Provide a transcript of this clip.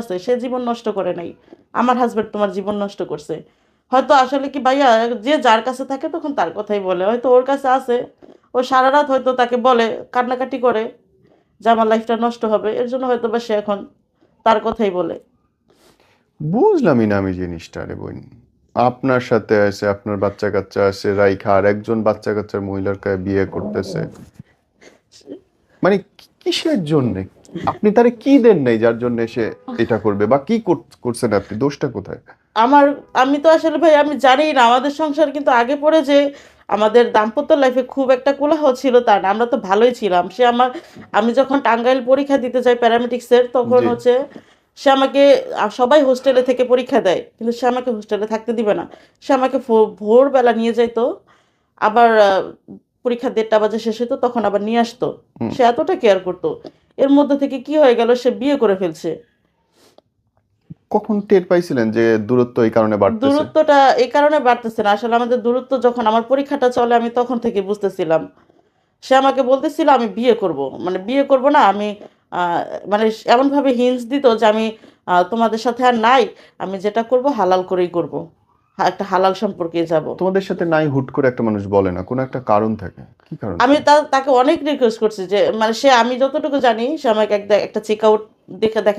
আছে, সে জীবন নষ্ট করে নাই। আমার হাজবেন্ড তোমার জীবন নষ্ট করছে। হয়তো আসলে কি ভাইয়া, যে যার কাছে থাকে তখন তার কথাই বলে, হয়তো ওর কাছে আছে, ও সারা রাত হয়তো তাকে বলে, কান্নাকাটি করে যে আমার লাইফটা নষ্ট হবে, এর জন্য হয়তো বা সে এখন তার কথাই বলে। বুঝলামই না আমি জিনিসটা রে বোন। আপনার সাথে আছে, আপনার বাচ্চা কাচ্চা আছে, রাইখা আর একজন বাচ্চা কাচ্চার মহিলার কাছে বিয়ে করতেছে, মানে কিসের জন্য? আপনি তারে কি দেন নাই যার জন্য সে এটা করবে, বা কি করছেন আপনি? দোষটা কোথায়? আমার আমি তো আসলে ভাই আমি জানি না, আমাদের সংসার কিন্তু আগে পড়ে যে আমাদের দাম্পত্য লাইফে খুব একটা কোলাহল ছিল তা না, আমরা তো ভালোই ছিলাম। সে আমার, আমি যখন টাঙ্গাইল পরীক্ষা দিতে যাই প্যারামেডিক্সের, তখন জি। হচ্ছে সে আমাকে, সবাই হোস্টেলে থেকে পরীক্ষা দেয় কিন্তু সে আমাকে হোস্টেলে থাকতে দিবে না। সে আমাকে ভোরবেলা নিয়ে যাইতো, আবার পরীক্ষা 1:30 বাজে শেষ হতো, তখন আবার নিয়ে আসতো। হুম। সে এতটা কেয়ার করতো। এর মধ্যে থেকে কি হয়ে গেল, সে বিয়ে করে ফেলছে। কখন টের পাইছিলেন যে দূরত্ব এই কারণে বাড়তেছে? দূরত্বটা এই কারণে বাড়তেছে না, আসলে আমাদের দূরত্ব যখন আমার পরীক্ষাটা চলে আমি তখন থেকে বুঝতেছিলাম। সে আমাকে বলতেছিল আমি বিয়ে করব, মানে বিয়ে করব না আমি, আহ, মানে এমনভাবে হিন্টস দিত যে আমি তোমাদের সাথে আর নাই, আমি যেটা করব হালাল করেই করব, একটা হালাল সম্পর্কে যাব। তোমাদের সাথে নাই হুট করে একটা মানুষ বলে না, কোনো একটা কারণ থাকে, কি কারণ আমি ছিল? তাকে অনেক রিকোয়েস্ট করছি যে, মানে সে, আমি যতটুকু জানি সে আমাকে একটা চেক আউট দেখে দেখে